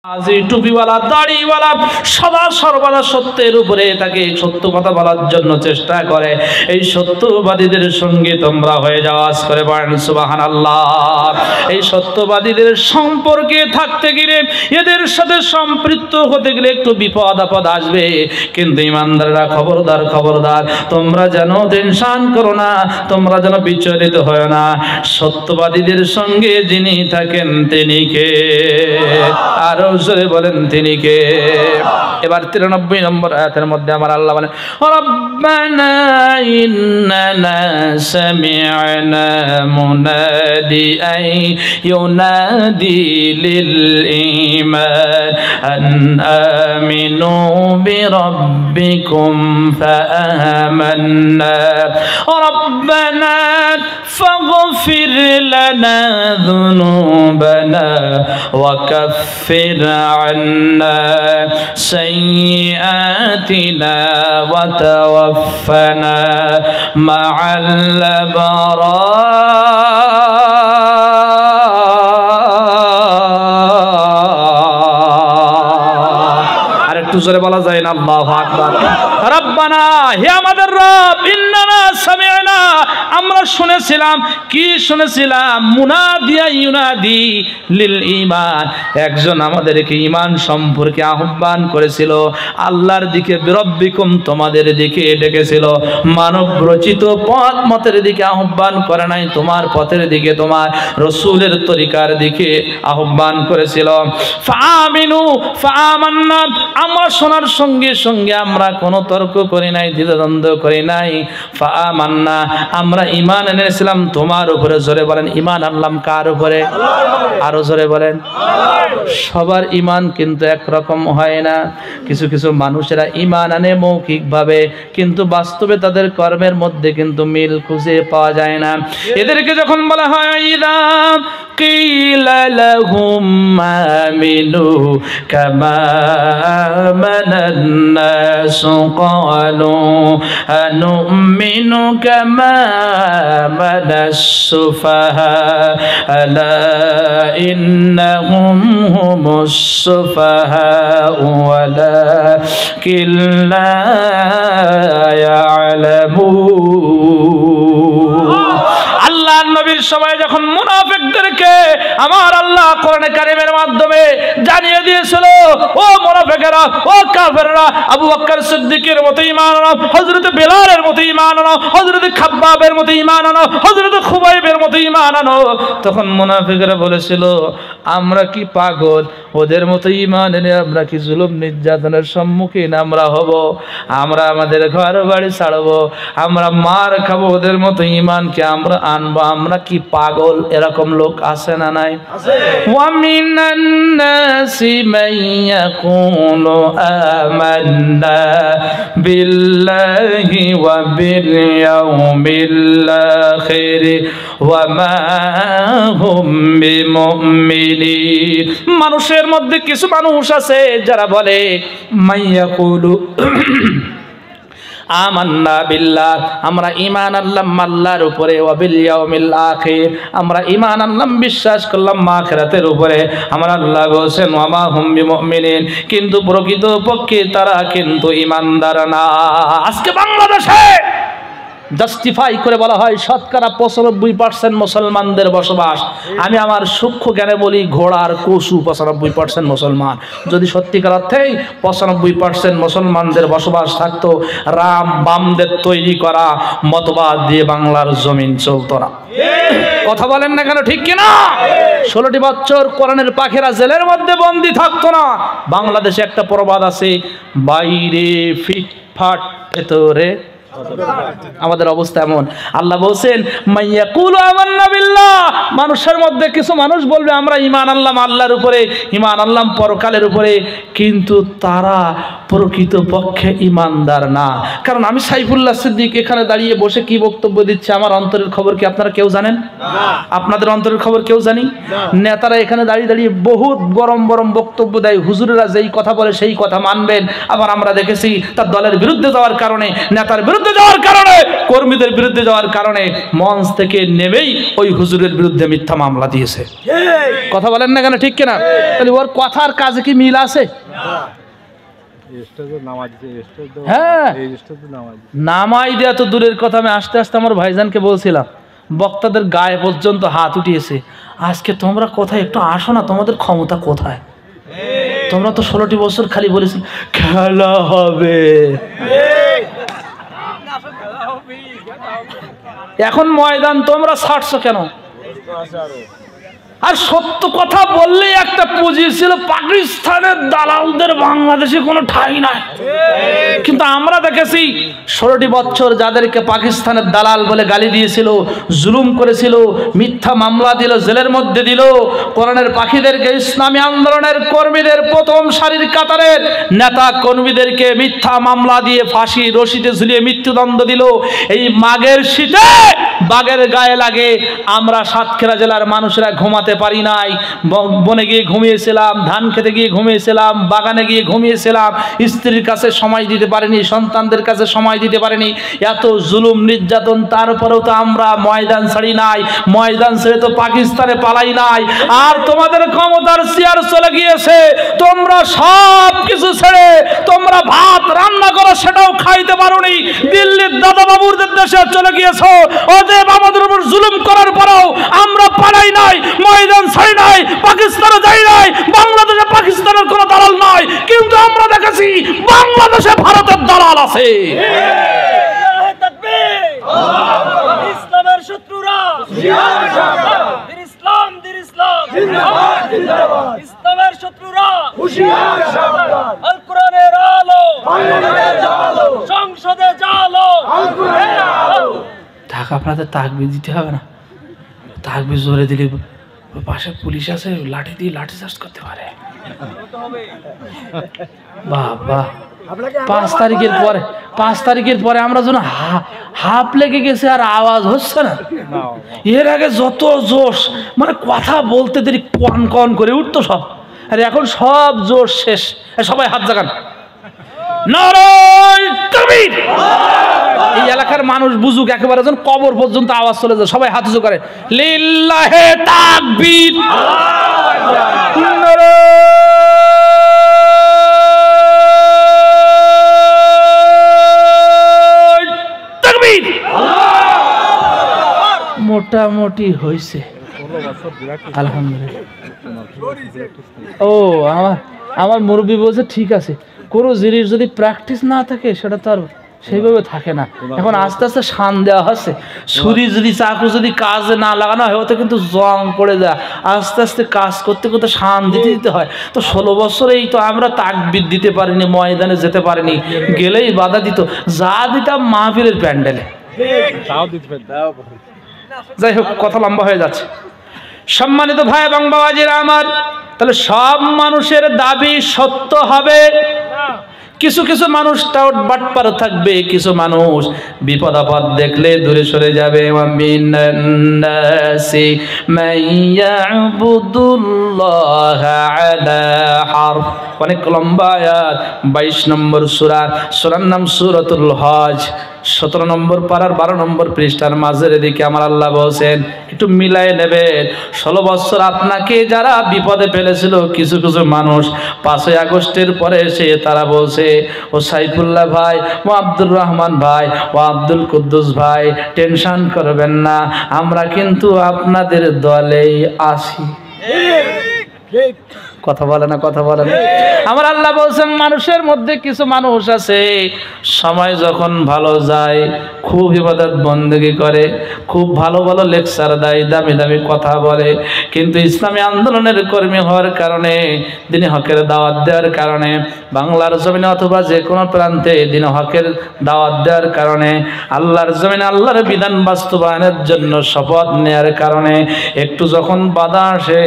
আজি টুপিওয়ালা দাড়িওয়ালা সদা সর্বদা সত্যের উপরে তাকে সত্য কথা বলার জন্য চেষ্টা করে। এই সত্যবাদীদের সঙ্গে তোমরা হয়ে যাও। আজ করে বলেন সুবহানাল্লাহ। এই সত্যবাদীদের সম্পর্কে থাকতে গেলে, এদের সাথে সম্পৃক্ত হতে গেলে একটু বিপদ আপদ আসবে। কিন্তু ইমানদাররা খবরদার, খবরদার, তোমরা যেন টেনশন করো না, তোমরা যেন বিচলিত হয় না। সত্যবাদীদের সঙ্গে যিনি থাকেন তিনি কে? আরো জোরে বলেন তিনি কে? এবার 93 নম্বর আয়াতের মধ্যে আমার আল্লাহ বলেন, রব্বানা ইন্নানা সামি'না মুনাদিআন ইউনাদি লিল ঈমান আন আমিনু বিরাব্বিকুম ফাআমান্না রব্বানা ফাগফির লানা যুনুবানা ওয়া কাফির عنا سيئاتنا وتوفنا مع الأبرار। আরেকটু জোরে বলা যায় না? আল্লাহু আকবার। রব্বানা, হে আমাদের রব, ইন্নানা সামি'না, আমরা শুনেছিলাম। কি শুনেছিলাম? মুনাদিয়া ইউনাদি লিল ঈমান, একজন আমাদেরকে ঈমান সম্পর্কে আহ্বান করেছিল, আল্লাহর দিকে, বিরব্বিকুম, তোমাদের দিকে ডেকেছিল। মানব রচিত পথ মতের দিকে আহ্বান করে নাই, তোমার পথের দিকে, তোমার রাসূলের তরিকার দিকে আহ্বান করেছিল। ফাআমিনু ফাআমান্না, আমরা শোনার সঙ্গে সঙ্গে আমরা কোনো তর্ক করি নাই, দ্বিধাদ্বন্দ্ব করি নাই। ফাআমান্না, আমরা ঈমান এনেছিলাম তোমার উপরে। জোরে বলেন, ঈমান আনলাম কার উপরে? আরো জোরে বলেন। সবার ঈমান কিন্তু একরকম হয় না। কিছু কিছু মানুষেরা ঈমান আনে মৌখিকভাবে, কিন্তু বাস্তবে তাদের কর্মের মধ্যে কিন্তু মিল খুঁজে পাওয়া যায় না। এদেরকে যখন বলা হয় ইদা কিলা লাহুম আমিনু কামা আমানান নাস ক্বালু আনুমিনু কামা আমানাস সুফাহা আলা ইন্নাহুম হুমুস সুফাহা ওয়ালাকিন লা ইয়ালামুন। আল্লাহর নবীর সময় যখন মুনাফিকদেরকে আমার আল্লাহ কোরআনে কারীমের মাধ্যমে জানিয়ে দিয়েছিল, ও মুনাফিকেরা, ও কাফেররা, আবু বকর সিদ্দিকের মতো ঈমান আনো, হযরত বেলালের মতো ঈমান আনো, হযরত খাব্বাবের মতো ঈমান আনো, হযরত খুবাইবের মতো ঈমান আনো, তখন মুনাফিকরা বলেছিল, আমরা কি পাগল? ওদের মতো ঈমান এনে আমরা কি জুলুম নির্যাতনের সম্মুখীন আমরা হব? আমরা আমাদের ঘর বাড়ি ছাড়বো, আমরা মার খাবো, ওদের মতো ঈমানকে আমরা আনবো? আমরা কি পাগল? এরকম লোক আছে না নাই? ওয়া মিনান নাসি মান ইয়াকুলু আমান্না বিল্লাহি ওয়া বিল ইয়াউমিল আখির ওয়া মা হুম বিমুমিনিন। মানুষের মধ্যে কিছু মানুষ আছে যারা বলে মান ইয়াকুলু আমান্না বিল্লাহ, আমরা ঈমান আনলাম আল্লাহর উপরে, ওয়া বিল ইয়াউমিল আখির, আমরা ঈমান আনলাম, বিশ্বাস করলাম আখিরাতের উপরে। আমরা আল্লাহ বলেন ওয়া মা হুম বিমুমিনিন, কিন্তু প্রকৃত পক্ষে তারা কিন্তু ঈমানদার না। আজকে বাংলাদেশে জাস্টিফাই করে বলা হয় শতকরা 95% মুসলমানদের বসবাস। আমি আমার সূক্ষ্ম জ্ঞানে বলি, ঘোড়ার কসু 95% মুসলমান। যদি সত্যিকার অর্থেই 95% মুসলমানদের বসবাস থাকতো, রাম বামদের তৈরি করা মতবাদ দিয়ে বাংলার জমিন চলতো না। কথা বলেন না কেন? ঠিক কিনা? 16টি বছর কোরআনের পাখিরা জেলের মধ্যে বন্দী থাকতো না। বাংলাদেশে একটা প্রবাদ আছে, বাইরে ফিটফাট ভেতরে। আমাদের অবস্থা এমন। আল্লাহ বলছেন মাইয়াকুলু আমান্না বিল্লাহ, মানুষের মধ্যে কিছু মানুষ বলবে আমরা ঈমান আনলাম আল্লাহর উপরে, ঈমান আনলাম পরকালের উপরে, কিন্তু তারা প্রকৃত পক্ষে ঈমানদার না। কারণ আমি সাইফুল্লাহ সিদ্দিক এখানে দাঁড়িয়ে বসে কি বক্তব্য দিচ্ছি, আমার অন্তরের খবর কি আপনারা কেউ জানেন? আপনাদের অন্তরের খবর কেউ জানি? নেতারা এখানে দাঁড়িয়ে দাঁড়িয়ে বহুত গরম গরম বক্তব্য দেয়, হুজুরেরা যেই কথা বলে সেই কথা মানবেন। আবার আমরা দেখেছি তার দলের বিরুদ্ধে যাওয়ার কারণে, নেতার বিরুদ্ধে বিরুদ্ধে যাওয়ার কারণে, কর্মীদের বিরুদ্ধে যাওয়ার কারণে মঞ্চ থেকে নেমেই ওই হুজুরের বিরুদ্ধে মিথ্যা মামলা দিয়েছে। কথা বলেন না কেন, ঠিক কিনা? তাহলে ওর কথার কাজে কি মিল আছে? হ্যাঁ, নামাই দেয়া তো দূরের কথা। আমি আস্তে আস্তে আমার ভাইজানকে বলছিলাম, বক্তাদের গায়ে পর্যন্ত হাত উঠিয়েছে। আজকে তোমরা কোথায় একটু আসো না, তোমাদের ক্ষমতা কোথায়? তোমরা তো 16টি বছর খালি বলেছি খেলা হবে। এখন ময়দান তোমরা ছাড়ছো কেন? আর সত্য কথা বললে একটা পুঁজি ছিল, পাকিস্তানের দালালদের বাংলাদেশে কোনো ঠাঁই নাই। কিন্তু আমরা দেখেছি 16টি বছর যাদেরকে পাকিস্তানের দালাল বলে গালি দিয়েছিল, জুলুম করেছিল, মিথ্যা মামলা দিল, জেলের মধ্যে দিল, কোরআনের পাখিদেরকে, ইসলামী আন্দোলনের কর্মীদের, প্রথম সারির কাতারের নেতা কর্মীদেরকে মিথ্যা মামলা দিয়ে ফাঁসি রশিতে ঝুলিয়ে মৃত্যুদণ্ড দিল। এই মাঘের শীতে বাঘের গায়ে লাগে আমরা সাতক্ষীরা জেলার মানুষরা ঘুমাতে পারি নাই। বনে গিয়ে ঘুমিয়েছিলাম, ধান খেতে গিয়ে ঘুমিয়েছিলাম, বাগানে গিয়ে ঘুমিয়েছিলাম, স্ত্রীর কাছে সময় দিতে পারিনি, সন্তানদের কাছে সময় দিতে পারিনি। এত জুলুম নির্যাতন, তারপরেও তো আমরা ময়দান ছাড়ি নাই, ময়দান ছেড়ে তো পাকিস্তানে পালাই নাই। আর তোমাদের ক্ষমতার চেয়ার চলে গিয়েছে, তোমরা সব কিছু ছেড়ে তোমরা ভাত রান্না করো সেটাও খাইতে পারোনি, দিল্লির দাদা বাবুদের দেশে চলে গিয়েছো। ওদের আমাদের উপর জুলুম করার পরেও আমরা পালাই নাই, ময়দান ছাড়ি নাই, পাকিস্তানে যাই নাই। বাংলাদেশে পাকিস্তানের কোনো দালাল নাই, কিন্তু আমরা দেখেছি বাংলাদেশে ভারতের দালাল আছে। ইসলামের শত্রুরা ইসলাম জিন্দাবাদ জিন্দাবাদ, ইসলামের শত্রুরা হুঁশিয়ার সাবধান, আল কোরআনের আলো সংসদে জালো, আল কোরআনের আলো। ঢাকা আপনাদের তাকবীর দিতে হবে না, তাকবীর জোরে দিলে পাশে পুলিশ আছে, লাঠি দিয়ে লাঠি চার্জ করতে পারে। বাবা 5 তারিখের পরে আমরা যেন হাফ লেগে গেছে, আর আওয়াজ হচ্ছে না। এর আগে যত জোশ, মানে কথা বলতে দেরি কন কন করে উঠতো সব, আর এখন সব জোশ শেষ। সবাই হাত জাগান, নারায়ে তাকবীর। এই এলাকার মানুষ বুঝুক, একেবারে যেন কবর পর্যন্ত আওয়াজ চলে যায়। সবাই হাত উঁচু করে, লিল্লাহে তাকবীর, তাকবীর। মোটামুটি হয়েছে, আলহামদুলিল্লাহ। ও আমার মুরব্বী বলছে ঠিক আছে, কোনো জিনিস যদি প্র্যাকটিস না থাকে সেটা তো আর সেইভাবে থাকে না। এখন আস্তে আস্তে শান দেওয়া হচ্ছে। ছুরি যদি, চাকু যদি কাজে না লাগানো হয়, ওতে কিন্তু জং পড়ে যায়। আস্তে আস্তে কাজ করতে করতে শান দিতে হয়। তো 16 বছরেই তো আমরা তাকবীর দিতে পারিনি, ময়দানে যেতে পারিনি, গেলেই বাধা দিত। যা দিতাম মাহফিলের প্যান্ডেলে। যাই হোক, কথা লম্বা হয়ে যাচ্ছে। সম্মানিত ভাই এবং বাবাজিরা আমার, তাহলে সব মানুষের দাবি সত্য হবে? কিছু কিছু মানুষ টাউট বাটপার থাকবে, কিছু মানুষ বিপদ আপদ দেখলে দূরে সরে যাবে। অনেক লম্বা আয়াত, 22 নম্বর সূরা, সূরার নাম সূরাতুল হজ, 17 নম্বর পারার 12 নম্বর পৃষ্ঠার মাঝের দিকে আমার আল্লাহ বলছেন, একটু মিলাই নেবেন। 16 বছর আপনাকে যারা বিপদে ফেলেছিল, কিছু কিছু মানুষ 5ই আগস্টের পরে এসে তারা বলছে, ও সাইফুল্লাহ ভাই, ও আব্দুর রহমান ভাই, ও আব্দুল কুদ্দুস ভাই, টেনশন করবেন না, আমরা কিন্তু আপনাদের দলেই আছি। কথা বলে না, কথা বলে না। আমার আল্লাহ বলছেন, মানুষের মধ্যে কিছু মানুষ আছে, সময় যখন ভালো যায় খুব ইবাদত বন্দেগী করে, খুব ভালো ভালো লেকচার দেয়, দামি দামি কথা বলে, কিন্তু ইসলামী আন্দোলনের কর্মী হওয়ার কারণে, দিনে হকের দাওয়াত দেওয়ার কারণে, বাংলার জমিনে অথবা যে কোনো প্রান্তে দিনে হকের দাওয়াত দেওয়ার কারণে, আল্লাহর জমিনে আল্লাহর বিধান বাস্তবায়নের জন্য শপথ নেওয়ার কারণে একটু যখন বাধা আসে,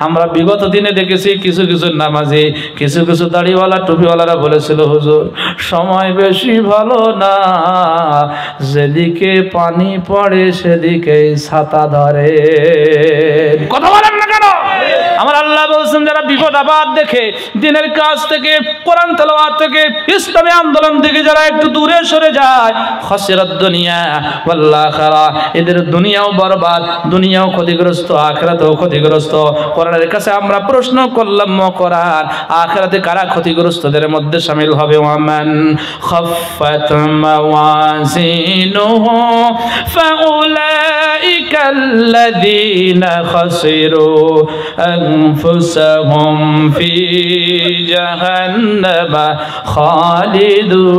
আমরা বিগত দিনে দেখেছি কিছু কিছু নামাজি, কিছু কিছু দাড়িওয়ালা টুপিওয়ালারা বলেছিল, হুজুর সময় বেশি ভালো না, যেদিকে পানি পড়ে সেদিকে ছাতা ধরে। কথা বলেন না কেন? আমার আল্লাহ বলছেন যারা বিপদ আপদ দেখে দিনের কাজ থেকে কোরআন তেলাওয়াত থেকে ইসলামী আন্দোলন থেকে যারা একটু দূরে সরে যায় খাসিরাত দুনিয়া ওয়াল আখিরা এদের দুনিয়াও বরবাদ দুনিয়াও ক্ষতিগ্রস্ত আখিরাতেও ক্ষতিগ্রস্ত কোরআনের কাছে আমরা প্রশ্ন করলাম কোরআন আখিরাতে কারা ক্ষতিগ্রস্তদের মধ্যে শামিল হবে ওয়ামান খাফফাত মাওয়াজিনুহু ফাউলাইকাল্লাযীনা খাসিরু আনফুসাহুম ফি জাহান্নামা খালিদুন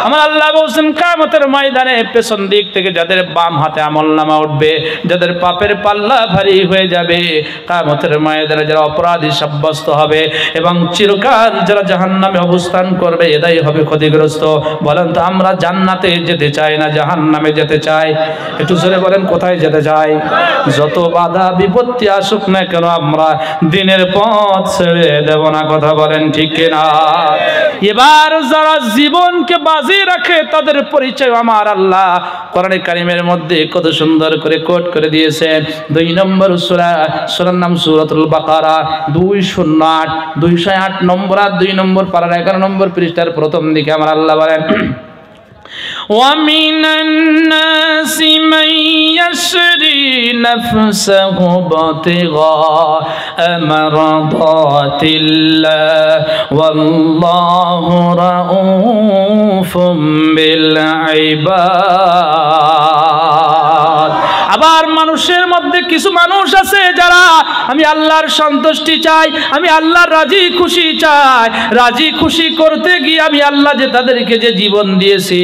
আমার আল্লাহ বলছেন কিয়ামতের ময়দানে পেছন দিক থেকে যাদের বাম হাতে আমলনামা উঠবে যাদের পাপের পাল্লা ভারী হয়ে যাবে কিয়ামতের ময়দানে যারা অপরাধী সাব্যস্ত হবে এবং চিরকাল যারা জাহান্নামে অবস্থান করবে এরাই হবে ক্ষতিগ্রস্ত বলেন তো আমরা জান্নাতে যেতে চাই না জাহান্নামে যেতে চাই একটু জোরে বলেন কোথায় যেতে চাই যত বাধা বিপত্তি আসুক না কেন আমরা দিনের পথ ছেড়ে দেব না কথা বলেন ঠিক কিনা এবার যারা জীবনকে বাজি রাখে তাদের পরিচয় আমার আল্লাহ কোরআনে কারিমের মধ্যে কত সুন্দর করে কোট করে দিয়েছেন 2 নম্বর সূরার নাম সূরাতুল বাকারা 208 208 নম্বর আর 2 নম্বর পারার 11 নম্বর পৃষ্ঠার প্রথম দিকে আমার আল্লাহ বলেন وَمِنَ النَّاسِ مَن يَشْرِي نَفْسَهُ ابْتِغَاءَ مَرْضَاتِ اللَّهِ وَاللَّهُ رَءُوفٌ بِالْعِبَادِ আবার মানুষের মধ্যে কিছু মানুষ আছে যারা আমি আল্লাহর সন্তুষ্টি চাই আমি আল্লাহর রাজি খুশি চাই রাজি খুশি করতে গিয়ে আমি আল্লাহ যে তাদেরকে যে জীবন দিয়েছি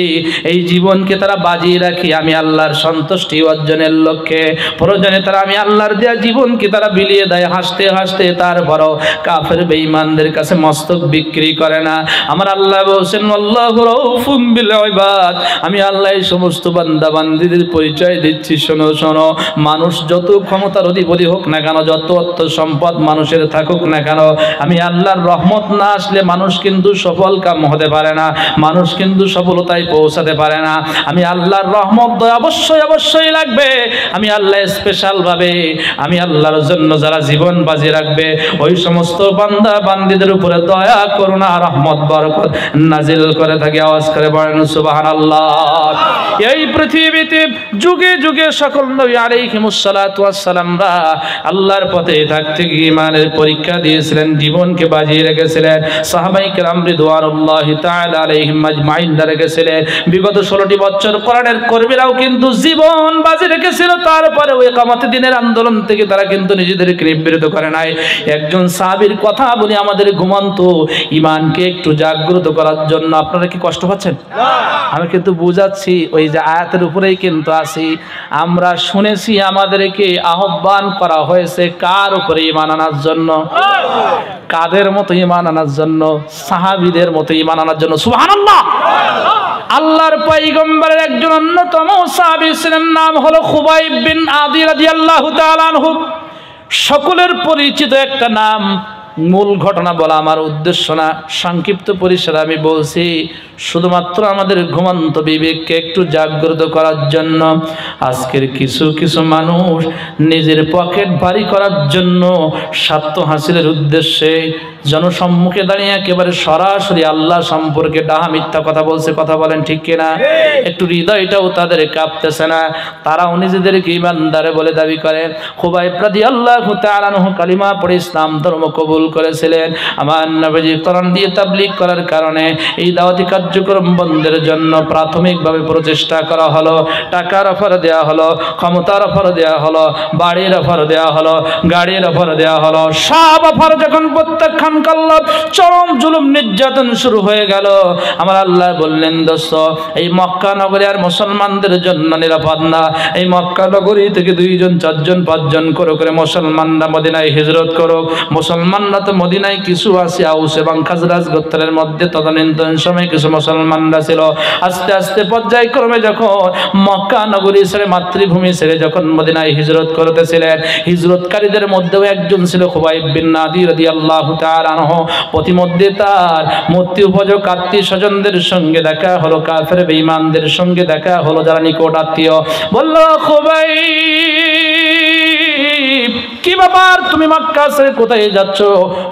এই জীবনকে তারা বাজি রাখি আমি আল্লাহর সন্তুষ্টি অর্জনের লক্ষ্যে প্রয়োজনে তারা আমি আল্লাহর দেয়া জীবনকে তারা বিলিয়ে দেয় হাসতে হাসতে তারপরও কাফের বেঈমানদের কাছে মস্তক বিক্রি করে না আমার আল্লাহ বলেন আল্লাহু রাউফুম বিল ইবাদ আমি আল্লাহ এই সমস্ত বান্দা বান্দীদের পরিচয় দিচ্ছি শোনো শোনো মানুষ যত ক্ষমতার অধিপতি হোক না কেন যত অর্থ সম্পদ মানুষের থাকুক না কেন আমি আল্লাহর রহমত না আসলে মানুষ কিন্তু সফল কাম হতে পারে না মানুষ কিন্তু সফলতায় পৌঁছাতে পারে না আমি আল্লাহর রহমত দয়া অবশ্যই অবশ্যই লাগবে আমি আল্লাহ স্পেশাল ভাবে আমি আল্লাহর জন্য যারা জীবন বাজি রাখবে ওই সমস্ত বান্দা বান্দীদের উপরে দয়া করুণা রহমত বরকত নাজিল করে থাকে আওয়াজ করে বলেন সুবহানাল্লাহ এই পৃথিবীতে যুগে যুগে সকল নবী আলাইহিমুস সালাতু ওয়াস সালামরা আল্লাহর পথে থাকতে গিয়ে ঈমানের পরীক্ষা দিয়েছিলেন জীবনকে বাজিয়ে রেখেছিলেন সাহাবায়ে কেরাম রিদওয়ানুল্লাহি তাআলা আলাইহিম আজমাইন রেখেছিলেন বিগত 16টি বছর কোরআনের কর্মীরাও কিন্তু জীবন বাজি রেখেছিল তারপরে ওই ইকামত দ্বীনের আন্দোলন থেকে তারা কিন্তু নিজেদেরকে নিবৃত্ত করে নাই একজন সাহাবীর কথা বলি আমাদের ঘুমন্ত ঈমানকে একটু জাগ্রত করার জন্য আপনারা কি কষ্ট পাচ্ছেন না আমি কিন্তু বুঝাচ্ছি ওই যে আয়াতের উপরেই কিন্তু আছি আমরা শুনেছি আমাদেরকে আহ্বান করা হয়েছে কার উপরে ঈমান আনার জন্য কাদের মতো ঈমান আনার জন্য সাহাবীদের মতো ঈমান আনার জন্য সুবহানাল্লাহ আল্লাহর পয়গম্বরের একজন অন্যতম সাহাবী ছিলেন নাম হলো খুবাইব বিন আদি রাদিয়াল্লাহু তাআলা আনহু সকলের পরিচিত একটা নাম মূল ঘটনা বলা আমার উদ্দেশ্য না সংক্ষিপ্ত পরিসরে আমি বলছি শুধুমাত্র আমাদের ঘুমন্ত বিবেককে একটু জাগ্রত করার জন্য আজকের কিছু কিছু মানুষ নিজের পকেট ভারী করার জন্য স্বার্থ হাসিলের উদ্দেশ্যে জনসম্মুখে দাঁড়িয়ে একেবারে সরাসরি আল্লাহ সম্পর্কে ডাহা মিথ্যা কথা বলছে কথা বলেন ঠিক কিনা একটু হৃদয়টাও তাদের কাঁপতেছে না তারাও নিজেদেরকে ঈমানদার বলে দাবি করেন খুবাইব রাদিয়াল্লাহু তাআলা আনহু কালিমা পড়ে ইসলাম ধর্ম কবুল করেছিলেন আমার নবীজি কোরআন দিয়ে তাবলীগ করার কারণে এই দাওয়াতি কার্যক্রম বন্ধের জন্য প্রাথমিকভাবে প্রচেষ্টা করা হলো টাকার অফার দেওয়া হলো ক্ষমতার অফার দেওয়া হলো বাড়ির অফার দেওয়া হলো গাড়ির অফার দেওয়া হলো সব অফার যখন প্রত্যাখ্যান করলো চরম জুলুম নির্যাতন শুরু হয়ে গেল আমার আল্লাহ বললেন দোস্ত এই মক্কা নগরী আর মুসলমানদের জন্য নিরাপদ না এই মক্কা নগরী থেকে 2 জন 4 জন 5 জন করে মুসলমানরা মদিনায় হিজরত করুক মুসলমানরা তো মদিনায় কিছু আছে আউস এবং খাজরাজ গোত্রের মধ্যে তদানীন্তন সময় কিছু মুসলমানরা ছিল আস্তে আস্তে পর্যায়ক্রমে যখন মক্কা নগরী ছেড়ে মাতৃভূমি ছেড়ে যখন মদিনায় হিজরত করতেছিলেন হিজরতকারীদের মধ্যেও একজন ছিল খুবাইব বিন আদি রাদিয়াল্লাহু তাআলা তাআলা আনহু প্রতিমধ্যে তার মৃত্যু উপযোগ আত্মীয় স্বজনদের সঙ্গে দেখা হলো, কাফের বেঈমানদের সঙ্গে দেখা হলো, যারা নিকট আত্মীয়। বলল খুবাইব, কি ব্যাপার, তুমি মক্কা ছেড়ে কোথায় যাচ্ছ?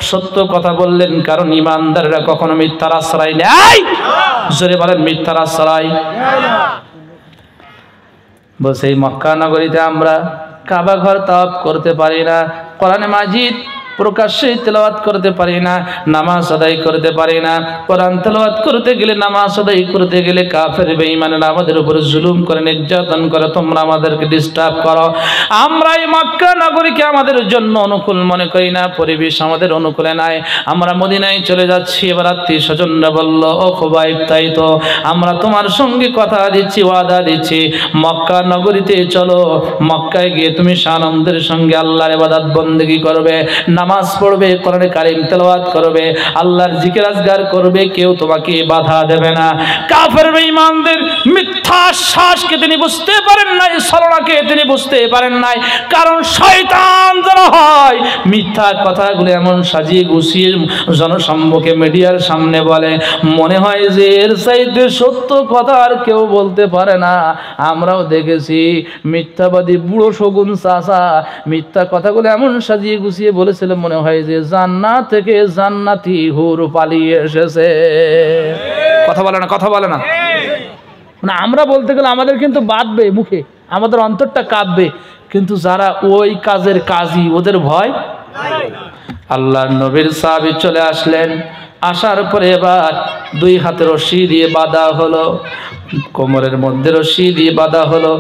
সত্য কথা বললেন, কারণ ইমানদাররা কখনো মিথ্যার আশ্রয় নেয়। জোরে বলেন, মিথ্যার আশ্রয় নেয় না। বলছে এই মক্কা নগরীতে আমরা কাবা ঘর তাওয়াফ করতে পারি না, কোরআনে মাজিদ প্রকাশ্যে তেলাওয়াত করতে পারি না, নামাজ আদায় করতে পারি না। কোরআন তেলাওয়াত করতে গেলে, নামাজ আদায় করতে গেলে কাফের বেঈমানেরা আমাদের উপরে জুলুম করে, নির্যাতন করে, তোমরা আমাদেরকে ডিস্টার্ব করো। আমরা এই মক্কা নগরীকে আমাদের জন্য অনুকূল মনে করি না, পরিবেশ আমাদের অনুকূলে নাই, আমরা মদিনায় চলে যাচ্ছি। এবার আত্মীয় স্বজনরা বলল, ও খুবাইব, তাই তো, আমরা তোমার সঙ্গে কথা দিচ্ছি, ওয়াদা দিচ্ছি, মক্কা নগরীতে চলো। মক্কায় গিয়ে তুমি সানন্দের সঙ্গে আল্লাহর ইবাদত বন্দেগী করবে, নামাজ পড়বে, কোরআনে কারীম তেলাওয়াত করবে, আল্লাহর জিকির আজগার করবে, কেউ তোমাকে বাধা দেবে না। কাফের বেঈমানদের মিথ্যা শ্বাসকে তিনি বুঝতে পারেন নাই, ছলনাকে তিনি বুঝতে পারেন নাই। কারণ শয়তান যারা হয়, মিথ্যা কথাগুলো এমন সাজিয়ে গুছিয়ে জনসম্মুখে মিডিয়ার সামনে বলে, মনে হয় যে এর চাইতে সত্য কথা আর কেউ বলতে পারে না। আমরাও দেখেছি মিথ্যাবাদী বুড়ো শগুন চাচা মিথ্যা কথাগুলো এমন সাজিয়ে গুছিয়ে বলেছিল, মনে হয় যে জান্নাত থেকে জান্নাতি হুর পালিয়ে এসেছে। কথা বলে না, কথা বলে না। মানে আমরা বলতে গেলে আমাদের কিন্তু বাঁধবে মুখে, আমাদের অন্তরটা কাঁপবে, কিন্তু যারা ওই কাজের কাজী, ওদের ভয়। আল্লাহর নবীর সাহাবী চলে আসলেন, আসার পরে এবার দুই হাতে রশি দিয়ে বাঁধা হলো, কোমরের মধ্যে রশি দিয়ে বাঁধা হলো,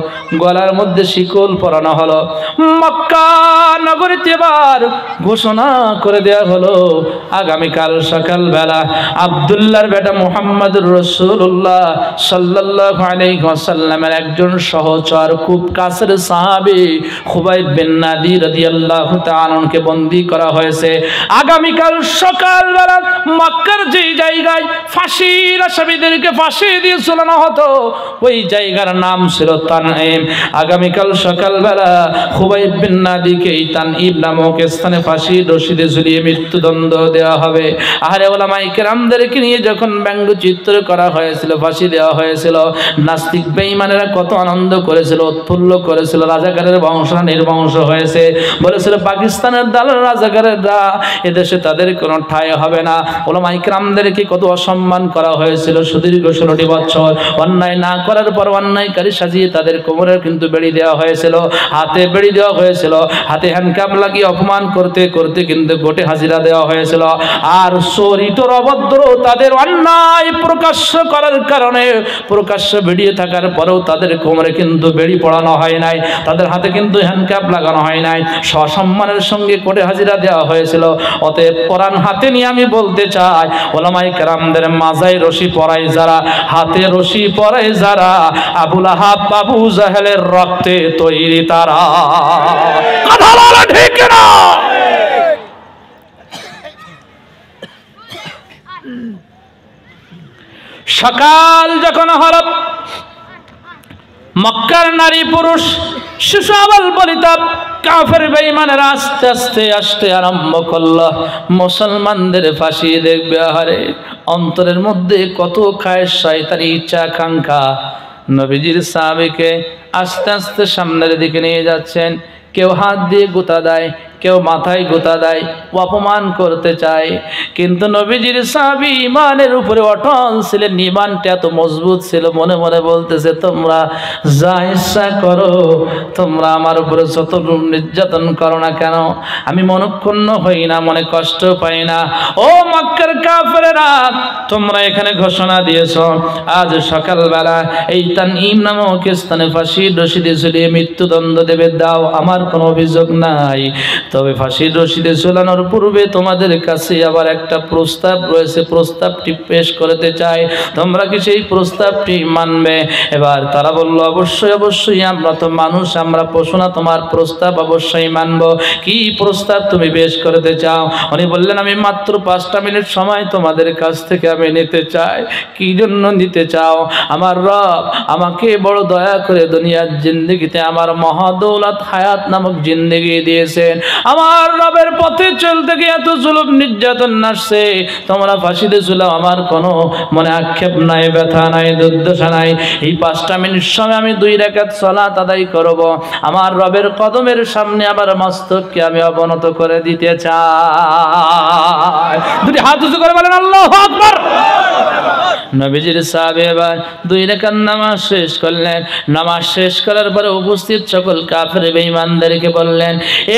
গলার মধ্যে শিকল পরানো হলো। মক্কা নগরীতে এবার ঘোষণা করে দেয়া হলো, আগামীকাল সকালবেলা আব্দুল্লাহর বেটা মুহাম্মদুর রাসূলুল্লাহ সাল্লাল্লাহু আলাইহি ওয়াসাল্লামের একজন সহচর, খুব কাছের সাহাবী খুবাইব বিন নাদি রাদিয়াল্লাহু তাআলা আনহুকে বন্দী করা হয়েছে। আগামীকাল সকালবেলা মক্কার যে জায়গায় ফাঁসির আসামিদেরকে ফাঁসি দিয়ে ঝুলানো হতো, ওই জায়গার নাম ছিল তানঈম। আগামীকাল সকালবেলা খুবাইব বিন নাদিকে এই তানঈম নামক স্থানে ফাঁসির রশিদে ঝুলিয়ে মৃত্যুদণ্ড দেওয়া হবে। আহলে উলামায়ে কেরামদেরকে নিয়ে যখন ব্যঙ্গচিত্র করা হয়েছিল, ফাঁসি দেওয়া হয়েছিল, নাস্তিক বেঈমানেরা কত আনন্দ করেছিল, উৎফুল্ল করেছিল। রাজাকারের বংশ নির্বংশ হয়েছে, বলেছিল পাকিস্তানের দালাল রাজাকারেরা এদেশে তাদের কোনো ঠাঁই হবে না। উলামায়ে কেরামদেরকে কত অসম্মান করা হয়েছিল সুদীর্ঘ 16টি বছর। অন্যায় না করার পর অন্যায়কারী সাজিয়ে তাদের কোমরে কিন্তু বেড়ি দেওয়া হয়েছিল, হাতে বেড়ি দেওয়া হয়েছিল, হাতে হ্যান্ডকাপ লাগিয়ে অপমান করতে করতে কিন্তু কোর্টে হাজিরা দেওয়া হয়েছিল। আর চরিত্র অভদ্র তাদের অন্যায় প্রকাশ্য করার কারণে, প্রকাশ্য বেরিয়ে থাকার পরেও তাদের কোমরে কিন্তু বেড়ি পড়ানো হয় নাই, তাদের হাতে কিন্তু হ্যান্ডকাপ লাগানো হয় নাই, সসম্মানের সঙ্গে কোর্টে হাজিরা দেওয়া হয়েছিল। অতএব কোরআন হাতে নিয়ে আমি বলতে চাই, উলামায়ে কেরামদের মাজায় রশি পরায় যারা, হাতে রশি পরায় যারা, আবু লাহাব আবু জাহেলের রক্তে তৈরি তারা। কথা বলা ঠিক না? সকাল যখন হলো, মক্কার নারী পুরুষ শিশু আবাল বনিতা কাফের বেঈমানেরা আস্তে আস্তে আসতে আরম্ভ করলো মুসলমানদের ফাঁসি। দেখবে আহারে অন্তরের মধ্যে কত খায়েশ, শয়তানি ইচ্ছা আকাঙ্ক্ষা। নবীজির সাহাবীকে আস্তে আস্তে সামনের দিকে নিয়ে যাচ্ছেন, কেউ হাত দিয়ে গোতা দেয়, কেউ মাথায় গোতা দেয়, অপমান করতে চায়। কিন্তু নবীজির সাহাবী ইমানের উপরে অটল ছিলেন, ইমানটা এত মজবুত ছিল, মনে মনে বলতেছে তোমরা যা ইচ্ছা করো, তোমরা আমার উপরে যত নির্যাতন করো না কেন, আমি মনক্ষুণ্ণ হই না, মনে কষ্ট পাই না। ও মক্কার কাফেরেরা, তোমরা এখানে ঘোষণা দিয়েছো আজ সকালবেলা এই তানঈম নামক স্থানে ফাঁসির রশিদে ঝুলিয়ে মৃত্যুদণ্ড দেবে, দাও, আমার কোনো অভিযোগ নাই। তবে ফাঁসির রশিদে ঝুলানোর পূর্বে তোমাদের কাছে আবার একটা প্রস্তাব রয়েছে, প্রস্তাবটি পেশ করতে চাই, তোমরা কি সেই প্রস্তাবটি মানবে? এবার তারা বলল, অবশ্যই অবশ্যই, আমরা তো মানুষ, আমরা পশু না, তোমার প্রস্তাব অবশ্যই মানব। কি প্রস্তাব তুমি পেশ করতে চাও? উনি বললেন, আমি মাত্র 5টা মিনিট সময় তোমাদের কাছ থেকে আমি নিতে চাই। কি জন্য নিতে চাও? আমার রব আমাকে বড় দয়া করে দুনিয়ার জিন্দেগিতে আমার মহাদৌলত হায়াত নামক জিন্দেগি দিয়েছেন, আমার রবের পথে চলতে গিয়ে এত জুলুম নির্যাতন আসছে, তোমরা ফাঁসিতে ঝুলাও, আমার কোনো মনে আক্ষেপ নাই, ব্যথা নাই, দুর্দশা নাই। এই 5টা মিনিট সময় আমি 2 রাকাত সালাত আদায় করব, আমার রবের কদমের সামনে আমার মস্তককে আমি অবনত করে দিতে চাই। দুটি হাত উঁচু করে বলেন আল্লাহু আকবার। নবীজির সাহাবে এবার 2 রাকাত নামাজ শেষ করলেন। নামাজ শেষ করার পরে উপস্থিত সকল কাফের বেঈমানদেরকে বললেন,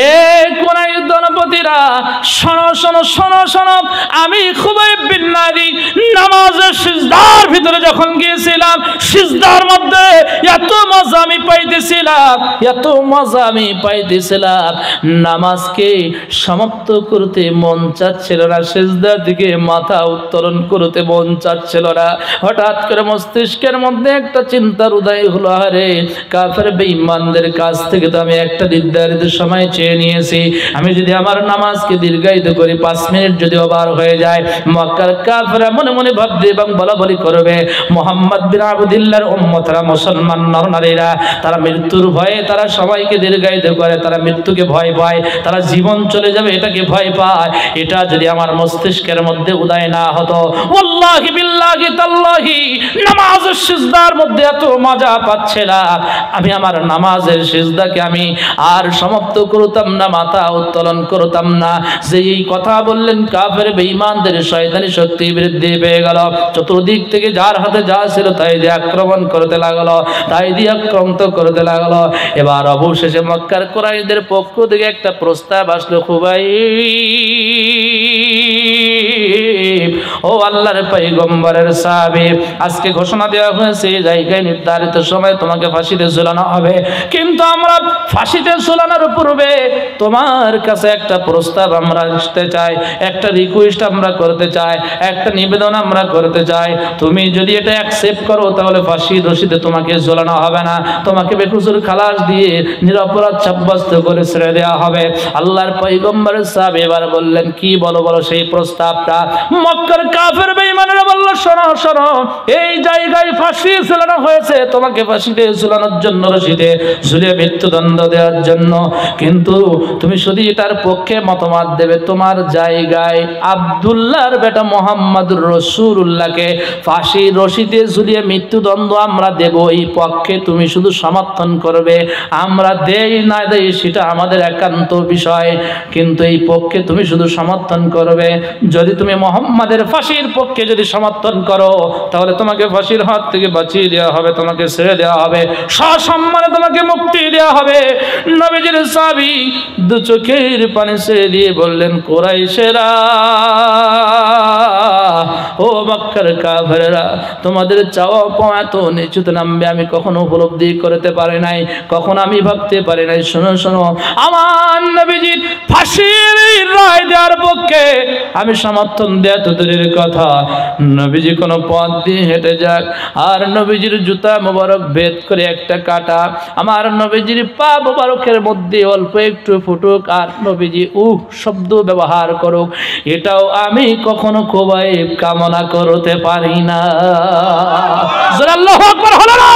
এ কুরাইশ দলপতিরা, শোনো শোনো শোনো শোনো, আমি খুবাইব বিন নাদি নামাজের সিজদার ভিতরে যখন গিয়েছিলাম, সিজদার মধ্যে এত মজা আমি পাইতেছিলাম, এত মজা আমি পাইতেছিলাম, নামাজকে সমাপ্ত করতে মন চাচ্ছিল না, সিজদার দিকে মাথা উত্তোলন করতে মন চাচ্ছিল না। হঠাৎ করে মস্তিষ্কের মধ্যে একটা চিন্তার উদয় হলো, আরে কাফের বেঈমানদের কাছ থেকে তো আমি একটা নির্ধারিত সময় চেয়ে নিয়েছি, আমি যদি আমার নামাজকে দীর্ঘায়িত করি, 5 মিনিট যদি ওভার হয়ে যায়, মক্কার কাফেররা মনে মনে ভাববে এবং বলাবলি করবে, মুহাম্মদ বিন আবদুল্লাহর উম্মতরা, মুসলমান নরনারীরা, তারা মৃত্যুর ভয়ে তারা সবাইকে দীর্ঘায়িত করে, তারা মৃত্যুকে ভয় পায়, তারা জীবন চলে যাবে এটাকে ভয় পায়। এটা যদি আমার মস্তিষ্কের মধ্যে উদয় না হতো, ওয়াল্লাহি বিল্লাহি তাল্লাহি নামাজের সিজদার মধ্যে এত মজা পাচ্ছিলাম, আমি আমার নামাজের সিজদাকে আমি আর সমাপ্ত করতাম না, মাথা উত্তোলন করতাম না। যে এই কথা বললেন, কাফের বেঈমানদের শয়তানি শক্তি বৃদ্ধি পেয়ে গেল, চতুর্দিক থেকে যার হাতে যা ছিল তাই দিয়ে আক্রমণ করতে লাগলো, তাই দিয়ে আক্রান্ত করতে লাগলো। এবার অবশেষে মক্কার কুরাইশদের পক্ষ থেকে একটা প্রস্তাব আসলো, খুবাইব, ও আল্লাহর পয়গম্বরের সাহাবী, আজকে ঘোষণা দেওয়া হয়েছে এই জায়গায় নির্ধারিত সময় তোমাকে ফাঁসিতে ঝুলানো হবে, কিন্তু আমরা ফাঁসিতে ঝুলানোর পূর্বে তোমার কাছে একটা প্রস্তাব আমরা আসতে চাই, একটা রিকোয়েস্ট আমরা করতে চাই, একটা নিবেদন আমরা করতে চাই। তুমি যদি এটা অ্যাকসেপ্ট করো তাহলে ফাঁসির রশিতে তোমাকে ঝোলানো হবে না, তোমাকে বেকসুর খালাস দিয়ে নিরপরাধ সাব্যস্ত করে ছেড়ে দেওয়া হবে। আল্লাহর পয়গম্বরের সাহাবী এবার বললেন, কি বলো বলো সেই প্রস্তাবটা। মক্কার কাফের বেঈমানেরা বলল, শোনো শোনো, এই জায়গায় ফাঁসি ঝুলানো হয়েছে, তোমাকে ফাঁসিতে ঝুলানোর জন্য, রশিতে ঝুলিয়ে মৃত্যুদণ্ড দেওয়ার জন্য, কিন্তু তুমি শুধু এটার পক্ষে মতামত দেবে, তোমার জায়গায় আব্দুল্লাহর বেটা মুহাম্মদুর রাসূলুল্লাহকে ফাঁসির রশিতে ঝুলিয়ে মৃত্যুদণ্ড আমরা দেব, এই পক্ষে তুমি শুধু সমর্থন করবে, আমরা দেই না দেই সেটা আমাদের একান্ত বিষয়, কিন্তু এই পক্ষে তুমি শুধু সমর্থন করবে। যদি তুমি মুহাম্মাদের ফাঁসির পক্ষে যদি সমর্থন করো তাহলে তোমাকে ফাঁসির হাত থেকে বাঁচিয়ে দেওয়া হবে, তোমাকে ছেড়ে দেওয়া হবে, সসম্মানে তোমাকে মুক্তি দেওয়া হবে। নবীজির সাহাবী 2 চোখের পানি ছেড়ে দিয়ে বললেন, কুরাইশেরা, ও মক্কার কাফেররা, তোমাদের চাওয়া পাওয়া এত নিচুতে নামবে আমি কখনো উপলব্ধি করতে পারি নাই, কখনো আমি ভাবতে পারি নাই। শোনো শোনো, আমার নবীজির ফাঁসির রায় দেওয়ার পক্ষে আমি সমর্থন দেয়া তো দূরের কথা, নবীজি কোনো পথ দিয়ে হেঁটে যাক আর নবীজির জুতা মোবারক ভেদ করে একটা কাটা আমার নবীজির পা মোবারকের মধ্যে অল্প একটু ফুটুক আর নবীজি শব্দ ব্যবহার করুক, এটাও আমি কখনো খুবাইব কামনা করতে পারি না। আল্লাহু আকবার হলো না।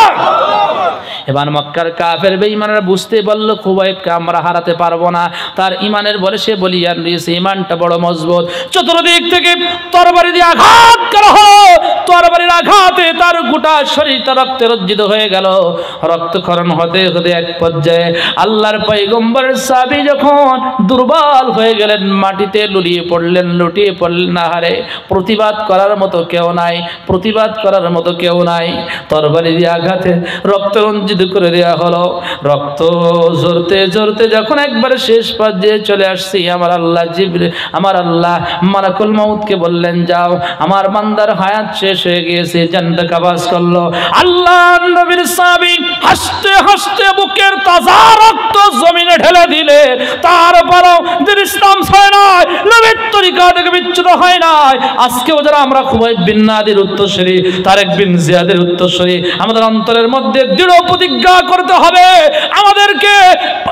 এবার মক্কার কাফের বেঈমানরা বুঝতে পারল খুবাইবকে আমরা হারাতে পারবো না, তার ইমানের বলে সে বলিয়ান রয়েছে, ইমানটা বড় মজবুত। চতুর্দিক থেকে তরবারি দিয়ে আঘাত করা হলো, তরবারির আঘাতে তার গোটা শরীরটা রক্তে রঞ্জিত হয়ে গেল, রক্তক্ষরণ হতে হতে এক পর্যায়ে আল্লাহর পয়গম্বরের সাহাবী যখন দুর্বল হয়ে গেলেন, মাটিতে লুটিয়ে পড়লেন, আহারে প্রতিবাদ করার মতো কেউ নাই, প্রতিবাদ করার মতো কেউ নাই। তরবারি দিয়ে আঘাতে রক্ত রঞ্জিত করে দেওয়া হলো, রক্ত ঝরতে ঝরতে যখন একবারে শেষ পর্যায়ে চলে আসছি, আমার আল্লাহ মালাকুল মউতকে বললেন, যাও, আমার বান্দার হায়াত শেষ হয়ে গিয়েছে, জানটা কাবাজ করলো। আল্লাহ নবীর সাহাবী হাসতে হাসতে বুকের তাজা রক্ত জমিনে ঢেলে দিলে, তারপরও দিন ইসলাম ছাড়ে নাই, নবীর তরিকা থেকে বিচ্যুত হয় নাই। আজকেও যারা আমরা খুবাইব বিন নাদির উত্তরসূরি, তারেক বিন জিয়াদের উত্তরসূরি, আমাদের অন্তরের মধ্যে দৃঢ় প্রতিজ্ঞা করতে হবে, আমাদেরকে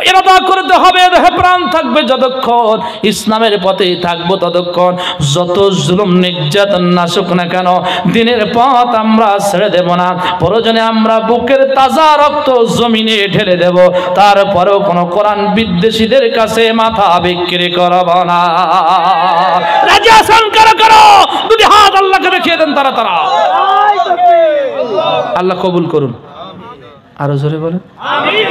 ইরাদা করতে হবে, দেহে প্রাণ থাকবে যতক্ষণ, ইসলামের পথে থাকবো ততক্ষণ, যত জুলুম নির্যাতন নাসুক না কেন দিনের পথ আমরা ছেড়ে দেব না। প্রয়োজনে আমরা বুকের তাজা রক্ত জমিনে ঢেলে দেব, তারপরেও কোনো কোরআন বিদ্বেষীদের কাছে মাথা বিক্রি করব না। রাজি আছেন কারা কারা? দুটি হাত আল্লাহকে দেখিয়ে দেন তারা তারা। আল্লাহ কবুল করুন। আরো জোরে বলেন আমিন।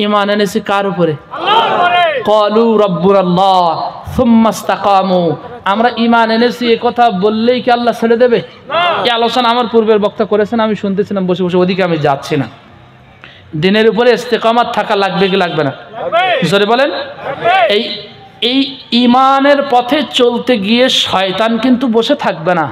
ঈমান এনেছি কার উপরে? আল্লাহর উপরে। ক্বালু রাব্বুনাল্লাহ সুম্মা ইসতাকামু। আমরা ঈমান এনেছি এই কথা বললেই কি আল্লাহ ছেড়ে দেবে? না। এই আলোচনা আমার পূর্বের বক্তা করেছেন, আমি শুনতেছিলাম বসে বসে, ওদিকে আমি যাচ্ছি না। দিনের উপরে ইস্তেকামাত থাকা লাগবে কি লাগবে না? জোরে বলেন। এই ঈমানের পথে চলতে গিয়ে শয়তান কিন্তু বসে থাকবে না।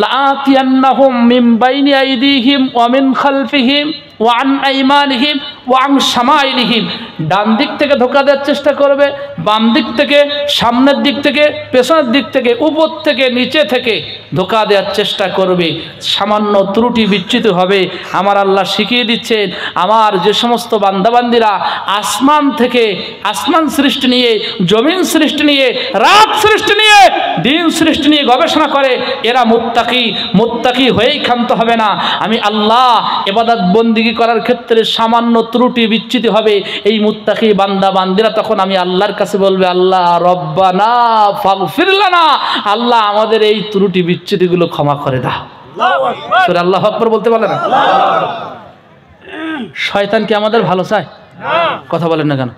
লাআতিয়ান্নাহুম মিন বাইনি আইদিহিম ওয়া মিন খালফিহিম ওয়া আন আইমানিহিম ওয়া আন শামাইলিহিম। ডান দিক থেকে ধোঁকা দেওয়ার চেষ্টা করবে, বাম দিক থেকে, সামনের দিক থেকে, পেছনের দিক থেকে, উপর থেকে, নিচে থেকে ধোঁকা দেওয়ার চেষ্টা করবে। সামান্য ত্রুটি বিচ্যুত হবে। আমার আল্লাহ শিখিয়ে দিচ্ছেন, আমার যে সমস্ত বান্দাবান্দিরা আসমান থেকে, আসমান সৃষ্টি নিয়ে, জমিন সৃষ্টি নিয়ে, রাত সৃষ্টি নিয়ে, দিন সৃষ্টি নিয়ে গবেষণা করে, এরা মুত্তাকি হয়েই ক্ষান্ত হবে না। আমি আল্লাহ ইবাদত বন্দিগি করার ক্ষেত্রে সামান্য ত্রুটি বিচ্যুতি হবে, এই মুত্তাকি বান্দা বান্দিরা তখন আমি আল্লাহর কাছে বলবে, আল্লাহ রব্বানা ফাগফির লানা, আল্লাহ আমাদের এই ত্রুটি বিচ্যুতিগুলো ক্ষমা করে দাও। সূরা আল্লাহু আকবার বলতে পারলে না? শয়তান কি আমাদের ভালো চায়? কথা বলেন না কেন?